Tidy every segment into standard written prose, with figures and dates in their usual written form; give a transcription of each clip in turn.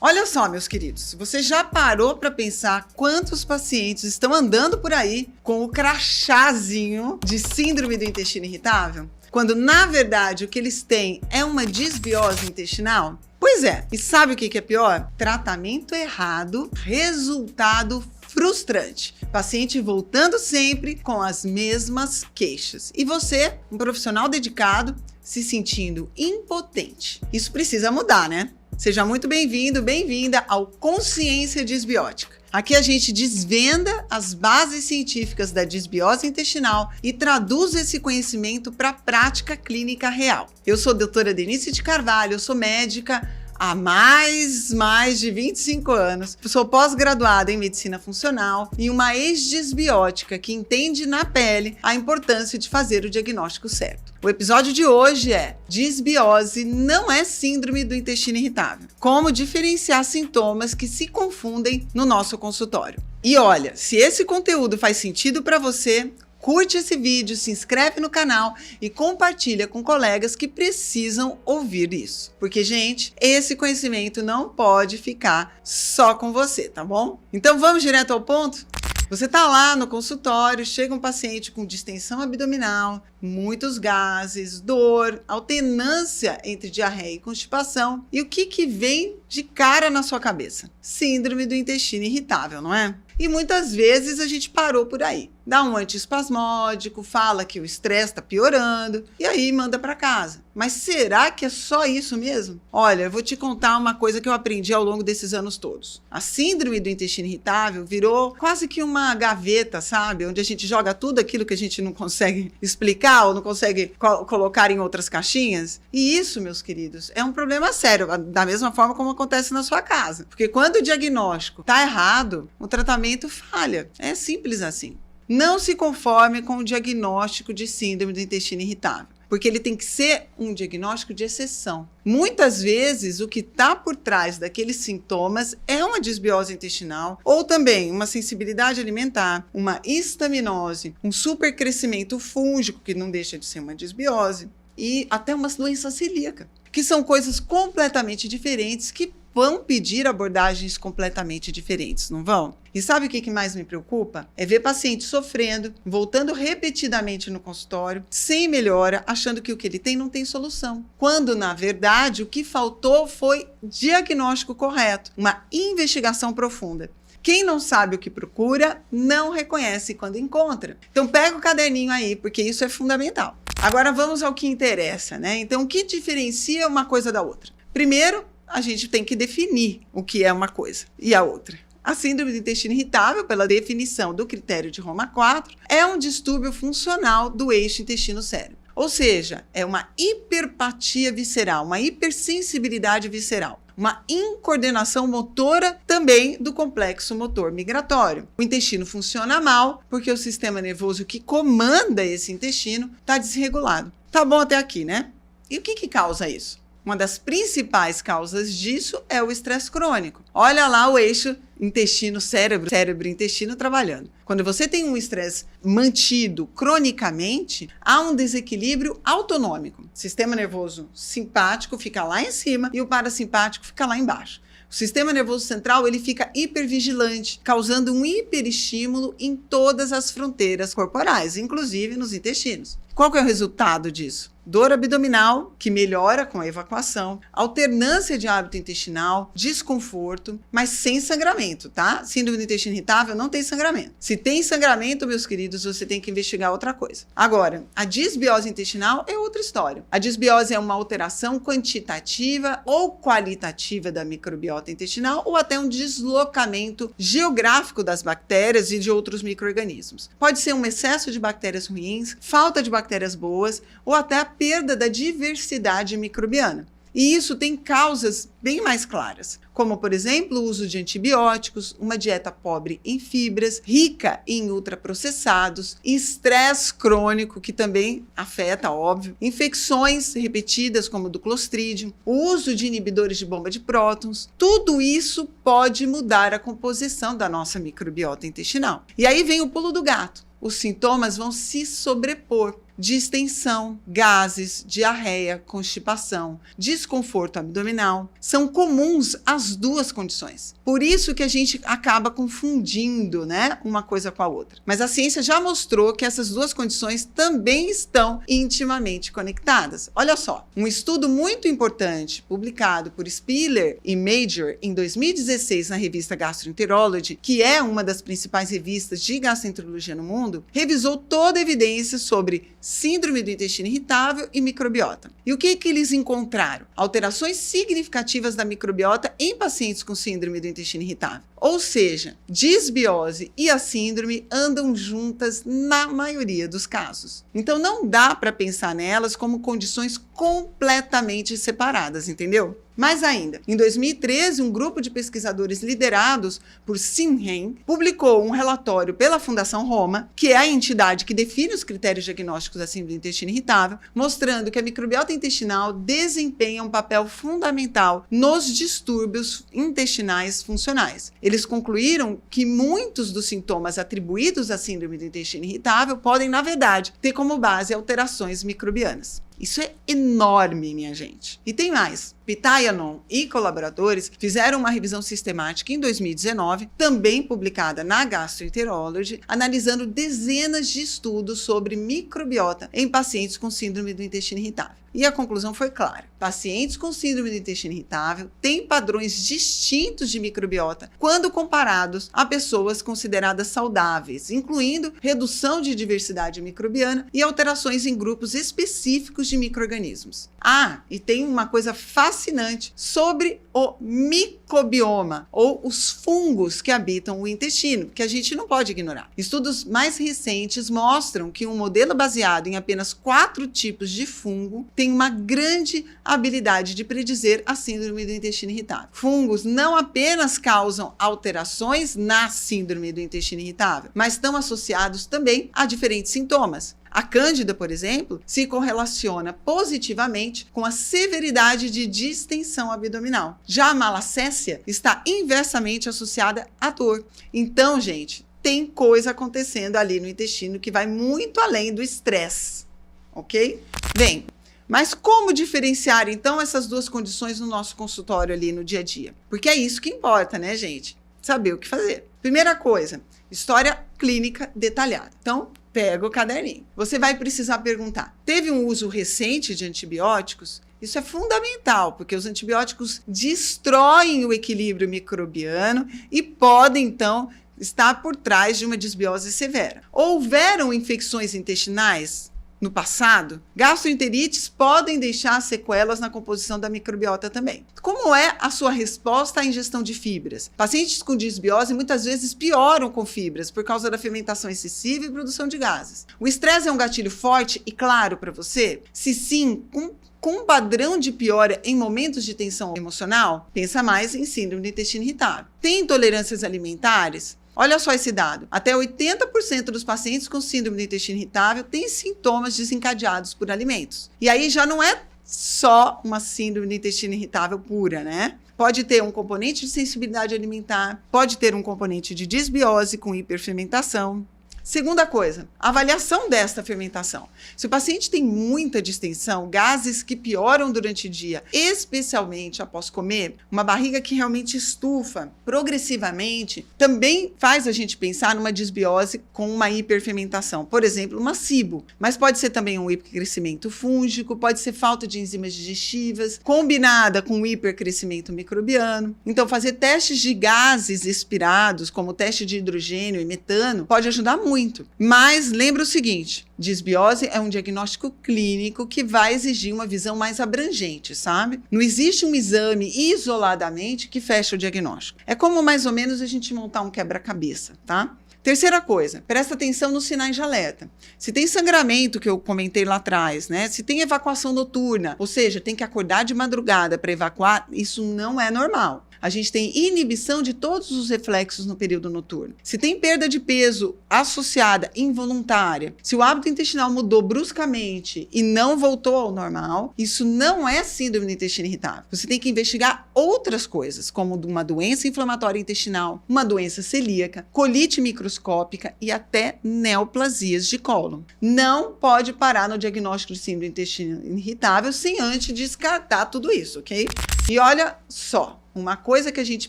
Olha só, meus queridos, você já parou para pensar quantos pacientes estão andando por aí com o crachazinho de síndrome do intestino irritável? Quando, na verdade, o que eles têm é uma desbiose intestinal? Pois é, e sabe o que é pior? Tratamento errado, resultado frustrante. Paciente voltando sempre com as mesmas queixas. E você, um profissional dedicado, se sentindo impotente. Isso precisa mudar, né? Seja muito bem-vindo, bem-vinda ao Consciência Disbiótica. Aqui a gente desvenda as bases científicas da desbiose intestinal e traduz esse conhecimento para a prática clínica real. Eu sou a doutora Denise de Carvalho, eu sou médica há mais de 25 anos. Sou pós-graduada em medicina funcional e uma ex-disbiótica que entende na pele a importância de fazer o diagnóstico certo. O episódio de hoje é Disbiose não é síndrome do intestino irritável. Como diferenciar sintomas que se confundem no nosso consultório. E olha, se esse conteúdo faz sentido para você, curte esse vídeo, se inscreve no canal e compartilha com colegas que precisam ouvir isso. Porque, gente, esse conhecimento não pode ficar só com você, tá bom? Então vamos direto ao ponto? Você está lá no consultório, chega um paciente com distensão abdominal, muitos gases, dor, alternância entre diarreia e constipação. E o que vem de cara na sua cabeça? Síndrome do intestino irritável, não é? E muitas vezes a gente parou por aí. Dá um antiespasmódico, fala que o estresse está piorando e aí manda para casa. Mas será que é só isso mesmo? Olha, eu vou te contar uma coisa que eu aprendi ao longo desses anos todos. A síndrome do intestino irritável virou quase que uma gaveta, sabe? Onde a gente joga tudo aquilo que a gente não consegue explicar ou não consegue colocar em outras caixinhas. E isso, meus queridos, é um problema sério, da mesma forma como acontece na sua casa. Porque quando o diagnóstico está errado, o tratamento falha. É simples assim. Não se conforme com o diagnóstico de síndrome do intestino irritável, porque ele tem que ser um diagnóstico de exceção. Muitas vezes, o que está por trás daqueles sintomas é uma desbiose intestinal ou também uma sensibilidade alimentar, uma histaminose, um supercrescimento fúngico, que não deixa de ser uma desbiose, e até uma doença celíaca, que são coisas completamente diferentes que vão pedir abordagens completamente diferentes, não vão? E sabe o que mais me preocupa? É ver paciente sofrendo, voltando repetidamente no consultório, sem melhora, achando que o que ele tem não tem solução. Quando, na verdade, o que faltou foi diagnóstico correto, uma investigação profunda. Quem não sabe o que procura, não reconhece quando encontra. Então pega o caderninho aí, porque isso é fundamental. Agora vamos ao que interessa, né? Então o que diferencia uma coisa da outra? Primeiro, a gente tem que definir o que é uma coisa e a outra. A síndrome do intestino irritável, pela definição do critério de Roma 4, é um distúrbio funcional do eixo intestino-cérebro. Ou seja, é uma hiperpatia visceral, uma hipersensibilidade visceral, uma incoordenação motora também do complexo motor migratório. O intestino funciona mal porque o sistema nervoso que comanda esse intestino está desregulado. Tá bom até aqui, né? E o que causa isso? Uma das principais causas disso é o estresse crônico. Olha lá o eixo intestino-cérebro, cérebro-intestino trabalhando. Quando você tem um estresse mantido cronicamente, há um desequilíbrio autonômico. O sistema nervoso simpático fica lá em cima e o parasimpático fica lá embaixo. O sistema nervoso central ele fica hipervigilante, causando um hiperestímulo em todas as fronteiras corporais, inclusive nos intestinos. Qual que é o resultado disso? Dor abdominal, que melhora com a evacuação, alternância de hábito intestinal, desconforto, mas sem sangramento, tá? Síndrome do intestino irritável não tem sangramento. Se tem sangramento, meus queridos, você tem que investigar outra coisa. Agora, a disbiose intestinal é outra história. A disbiose é uma alteração quantitativa ou qualitativa da microbiota intestinal ou até um deslocamento geográfico das bactérias e de outros micro-organismos. Pode ser um excesso de bactérias ruins, falta de bactérias boas ou até a perda da diversidade microbiana. E isso tem causas bem mais claras, como, por exemplo, o uso de antibióticos, uma dieta pobre em fibras, rica em ultraprocessados, estresse crônico, que também afeta, óbvio, infecções repetidas, como do Clostridium, o uso de inibidores de bomba de prótons. Tudo isso pode mudar a composição da nossa microbiota intestinal. E aí vem o pulo do gato. Os sintomas vão se sobrepor. distensão, gases, diarreia, constipação, desconforto abdominal. São comuns as duas condições. Por isso que a gente acaba confundindo, né, uma coisa com a outra. Mas a ciência já mostrou que essas duas condições também estão intimamente conectadas. Olha só, um estudo muito importante, publicado por Spiller e Major em 2016 na revista Gastroenterology, que é uma das principais revistas de gastroenterologia no mundo, revisou toda a evidência sobre síndrome do intestino irritável e microbiota. E o que eles encontraram? Alterações significativas da microbiota em pacientes com síndrome do intestino irritável. Ou seja, disbiose e a síndrome andam juntas na maioria dos casos. Então não dá para pensar nelas como condições completamente separadas, entendeu? Mais ainda, em 2013, um grupo de pesquisadores liderados por Simhen publicou um relatório pela Fundação Roma, que é a entidade que define os critérios diagnósticos da síndrome do intestino irritável, mostrando que a microbiota intestinal desempenha um papel fundamental nos distúrbios intestinais funcionais. Eles concluíram que muitos dos sintomas atribuídos à síndrome do intestino irritável podem, na verdade, ter como base alterações microbianas. Isso é enorme, minha gente. E tem mais. Pitayanon e colaboradores fizeram uma revisão sistemática em 2019, também publicada na Gastroenterology, analisando dezenas de estudos sobre microbiota em pacientes com síndrome do intestino irritável. E a conclusão foi clara. Pacientes com síndrome do intestino irritável têm padrões distintos de microbiota quando comparados a pessoas consideradas saudáveis, incluindo redução de diversidade microbiana e alterações em grupos específicos de micro-organismos. Ah, e tem uma coisa fascinante sobre o micobioma, ou os fungos que habitam o intestino, que a gente não pode ignorar. Estudos mais recentes mostram que um modelo baseado em apenas 4 tipos de fungo tem uma grande habilidade de predizer a síndrome do intestino irritável. Fungos não apenas causam alterações na síndrome do intestino irritável, mas estão associados também a diferentes sintomas. A cândida, por exemplo, se correlaciona positivamente com a severidade de distensão abdominal. Já a malacésia está inversamente associada à dor. Então, gente, tem coisa acontecendo ali no intestino que vai muito além do estresse, ok? Bem, mas como diferenciar, então, essas duas condições no nosso consultório ali no dia a dia? Porque é isso que importa, né, gente? Saber o que fazer. Primeira coisa, história clínica detalhada. Então, pega o caderninho. Você vai precisar perguntar: teve um uso recente de antibióticos? Isso é fundamental, porque os antibióticos destroem o equilíbrio microbiano e podem, então, estar por trás de uma disbiose severa. Houveram infecções intestinais no passado? Gastroenterites podem deixar sequelas na composição da microbiota também. Como é a sua resposta à ingestão de fibras? Pacientes com disbiose muitas vezes pioram com fibras por causa da fermentação excessiva e produção de gases. O estresse é um gatilho forte e claro para você? Se sim, com um padrão de piora em momentos de tensão emocional, pensa mais em síndrome do intestino irritável. Tem intolerâncias alimentares? Olha só esse dado. Até 80% dos pacientes com síndrome do intestino irritável têm sintomas desencadeados por alimentos. E aí já não é só uma síndrome do intestino irritável pura, né? Pode ter um componente de sensibilidade alimentar, pode ter um componente de disbiose com hiperfermentação. Segunda coisa, avaliação desta fermentação. Se o paciente tem muita distensão, gases que pioram durante o dia, especialmente após comer, uma barriga que realmente estufa progressivamente, também faz a gente pensar numa disbiose com uma hiperfermentação. Por exemplo, uma SIBO, mas pode ser também um hipercrescimento fúngico, pode ser falta de enzimas digestivas, combinada com um hipercrescimento microbiano. Então, fazer testes de gases expirados, como o teste de hidrogênio e metano, pode ajudar muito. Mas lembra o seguinte, disbiose é um diagnóstico clínico que vai exigir uma visão mais abrangente, sabe? Não existe um exame isoladamente que feche o diagnóstico. É como mais ou menos a gente montar um quebra-cabeça, tá? Terceira coisa, presta atenção nos sinais de alerta. Se tem sangramento, que eu comentei lá atrás, né? Se tem evacuação noturna, ou seja, tem que acordar de madrugada para evacuar, isso não é normal. a gente tem inibição de todos os reflexos no período noturno. Se tem perda de peso associada, involuntária, se o hábito intestinal mudou bruscamente e não voltou ao normal, isso não é síndrome do intestino irritável. Você tem que investigar outras coisas, como uma doença inflamatória intestinal, uma doença celíaca, colite microscópica e até neoplasias de cólon. Não pode parar no diagnóstico de síndrome do intestino irritável sem antes descartar tudo isso, ok? E olha só, uma coisa que a gente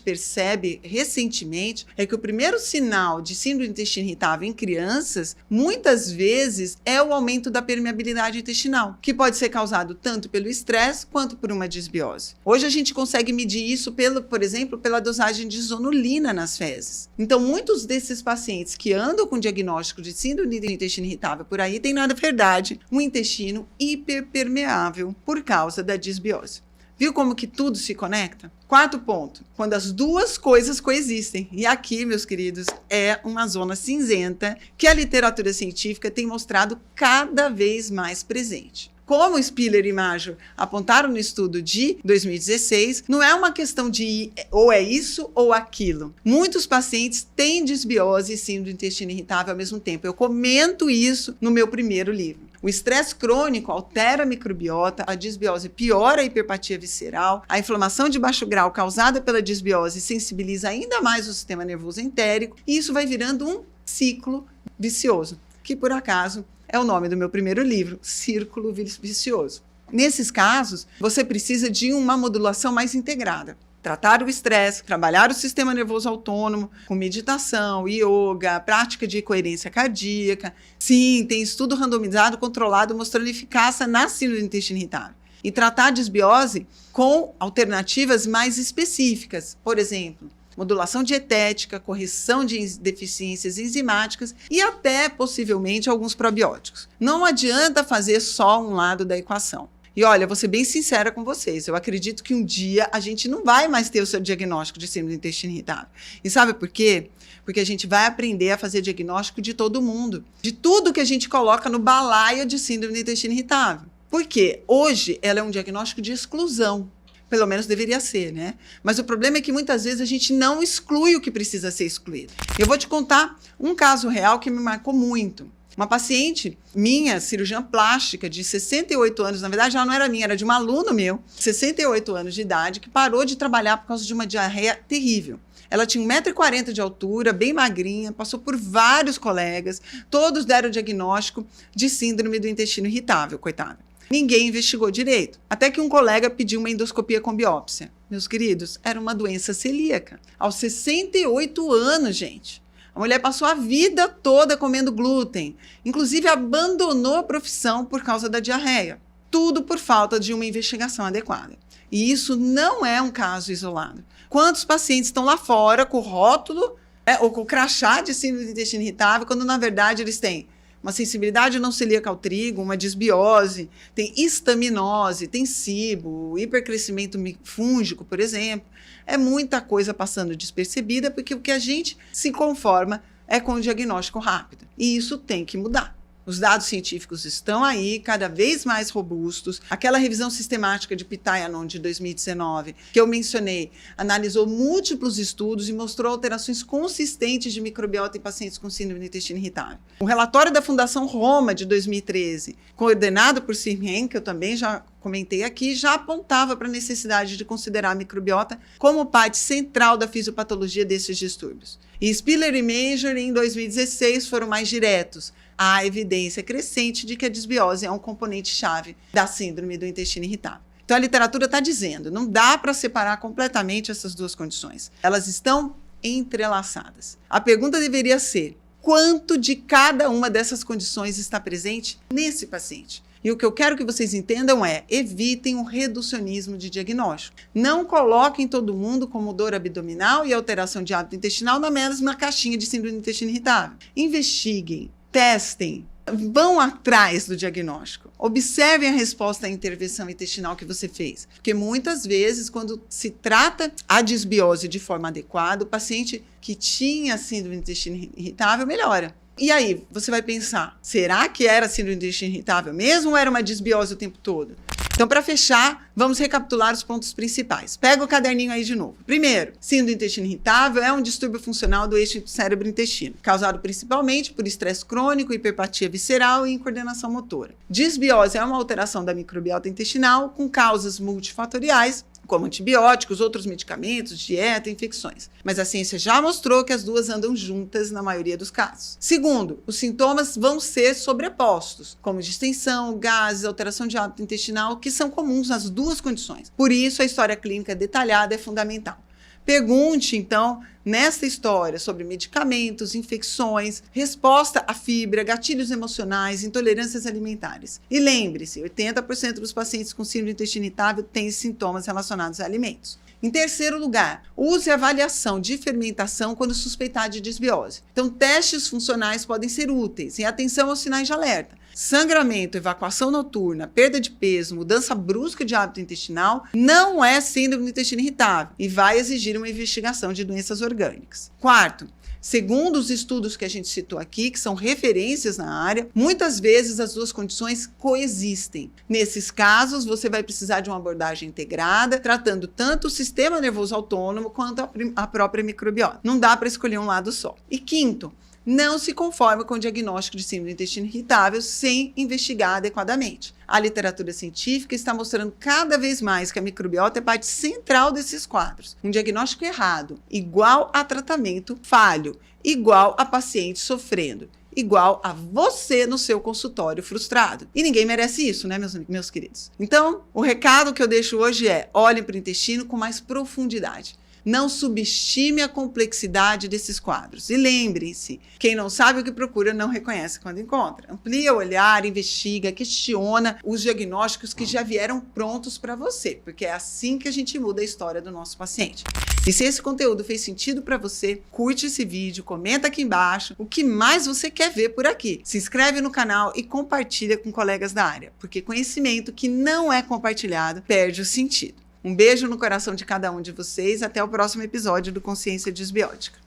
percebe recentemente é que o primeiro sinal de síndrome do intestino irritável em crianças, muitas vezes, é o aumento da permeabilidade intestinal, que pode ser causado tanto pelo estresse quanto por uma disbiose. Hoje a gente consegue medir isso, por exemplo, pela dosagem de zonulina nas fezes. Então, muitos desses pacientes que andam com diagnóstico de síndrome do intestino irritável por aí têm, na verdade, um intestino hiperpermeável por causa da disbiose. Viu como que tudo se conecta? Quarto ponto, quando as duas coisas coexistem. E aqui, meus queridos, é uma zona cinzenta que a literatura científica tem mostrado cada vez mais presente. Como Spiller e Major apontaram no estudo de 2016, não é uma questão de ou é isso ou aquilo. Muitos pacientes têm disbiose e síndrome do intestino irritável ao mesmo tempo. Eu comento isso no meu primeiro livro. O estresse crônico altera a microbiota, a disbiose piora a hiperpatia visceral, a inflamação de baixo grau causada pela disbiose sensibiliza ainda mais o sistema nervoso entérico e isso vai virando um ciclo vicioso, que por acaso é o nome do meu primeiro livro, Círculo Vicioso. Nesses casos, você precisa de uma modulação mais integrada. Tratar o estresse, trabalhar o sistema nervoso autônomo com meditação, yoga, prática de coerência cardíaca. Sim, tem estudo randomizado controlado mostrando eficácia na síndrome do intestino irritável. E tratar a disbiose com alternativas mais específicas, por exemplo, modulação dietética, correção de deficiências enzimáticas e até, possivelmente, alguns probióticos. Não adianta fazer só um lado da equação. E olha, vou ser bem sincera com vocês, eu acredito que um dia a gente não vai mais ter o seu diagnóstico de síndrome do intestino irritável. E sabe por quê? Porque a gente vai aprender a fazer diagnóstico de todo mundo, de tudo que a gente coloca no balaio de síndrome do intestino irritável. Por quê? Hoje ela é um diagnóstico de exclusão. Pelo menos deveria ser, né? Mas o problema é que muitas vezes a gente não exclui o que precisa ser excluído. Eu vou te contar um caso real que me marcou muito. Uma paciente minha, cirurgiã plástica, de 68 anos, na verdade ela não era minha, era de um aluno meu, 68 anos de idade, que parou de trabalhar por causa de uma diarreia terrível. Ela tinha 1,40 m de altura, bem magrinha, passou por vários colegas, todos deram o diagnóstico de síndrome do intestino irritável, coitada. Ninguém investigou direito, até que um colega pediu uma endoscopia com biópsia. Meus queridos, era uma doença celíaca, aos 68 anos, gente. A mulher passou a vida toda comendo glúten, inclusive abandonou a profissão por causa da diarreia. Tudo por falta de uma investigação adequada. E isso não é um caso isolado. Quantos pacientes estão lá fora com o rótulo ou com o crachá de síndrome do intestino irritável, quando na verdade eles têm uma sensibilidade não celíaca ao trigo, uma disbiose, tem histaminose, tem SIBO, hipercrescimento fúngico, por exemplo. É muita coisa passando despercebida, porque o que a gente se conforma é com o diagnóstico rápido. E isso tem que mudar. Os dados científicos estão aí, cada vez mais robustos. Aquela revisão sistemática de Pitayanon de 2019, que eu mencionei, analisou múltiplos estudos e mostrou alterações consistentes de microbiota em pacientes com síndrome do intestino irritável. O relatório da Fundação Roma, de 2013, coordenado por Sirhen, que eu também já comentei aqui, já apontava para a necessidade de considerar a microbiota como parte central da fisiopatologia desses distúrbios. E Spiller e Major, em 2016, foram mais diretos. Há evidência crescente de que a disbiose é um componente-chave da síndrome do intestino irritável. Então, a literatura está dizendo, não dá para separar completamente essas duas condições. Elas estão entrelaçadas. A pergunta deveria ser, quanto de cada uma dessas condições está presente nesse paciente? E o que eu quero que vocês entendam é, evitem o reducionismo de diagnóstico. Não coloquem todo mundo como dor abdominal e alteração de hábito intestinal na mesma caixinha de síndrome do intestino irritável. Investiguem, testem, vão atrás do diagnóstico. Observem a resposta à intervenção intestinal que você fez. Porque muitas vezes, quando se trata a disbiose de forma adequada, o paciente que tinha síndrome do intestino irritável melhora. E aí, você vai pensar, será que era síndrome do intestino irritável mesmo ou era uma disbiose o tempo todo? Então, para fechar, vamos recapitular os pontos principais. Pega o caderninho aí de novo. Primeiro, síndrome do intestino irritável é um distúrbio funcional do eixo cérebro-intestino, causado principalmente por estresse crônico, hiperpatia visceral e incoordenação motora. Disbiose é uma alteração da microbiota intestinal com causas multifatoriais, como antibióticos, outros medicamentos, dieta, infecções. Mas a ciência já mostrou que as duas andam juntas na maioria dos casos. Segundo, os sintomas vão ser sobrepostos, como distensão, gases, alteração de hábito intestinal, que são comuns nas duas condições. Por isso, a história clínica detalhada é fundamental. Pergunte, então, nesta história sobre medicamentos, infecções, resposta à fibra, gatilhos emocionais, intolerâncias alimentares. E lembre-se, 80% dos pacientes com síndrome do intestino irritável têm sintomas relacionados a alimentos. Em terceiro lugar, use a avaliação de fermentação quando suspeitar de disbiose. Então, testes funcionais podem ser úteis e atenção aos sinais de alerta. Sangramento, evacuação noturna, perda de peso, mudança brusca de hábito intestinal não é síndrome do intestino irritável e vai exigir uma investigação de doenças orgânicas. Quarto, segundo os estudos que a gente citou aqui, que são referências na área, muitas vezes as duas condições coexistem. Nesses casos, você vai precisar de uma abordagem integrada, tratando tanto o sistema nervoso autônomo quanto a própria microbiota. Não dá para escolher um lado só. E quinto, não se conforme com o diagnóstico de síndrome do intestino irritável sem investigar adequadamente. A literatura científica está mostrando cada vez mais que a microbiota é parte central desses quadros. Um diagnóstico errado, igual a tratamento falho, igual a paciente sofrendo, igual a você no seu consultório frustrado. E ninguém merece isso, né, meus queridos? Então, o recado que eu deixo hoje é: olhem para o intestino com mais profundidade. Não subestime a complexidade desses quadros. E lembrem-se, quem não sabe o que procura não reconhece quando encontra. Amplia o olhar, investiga, questiona os diagnósticos que já vieram prontos para você, porque é assim que a gente muda a história do nosso paciente. E se esse conteúdo fez sentido para você, curte esse vídeo, comenta aqui embaixo o que mais você quer ver por aqui. Se inscreve no canal e compartilha com colegas da área, porque conhecimento que não é compartilhado perde o sentido. Um beijo no coração de cada um de vocês. Até o próximo episódio do Consciência Disbiótica.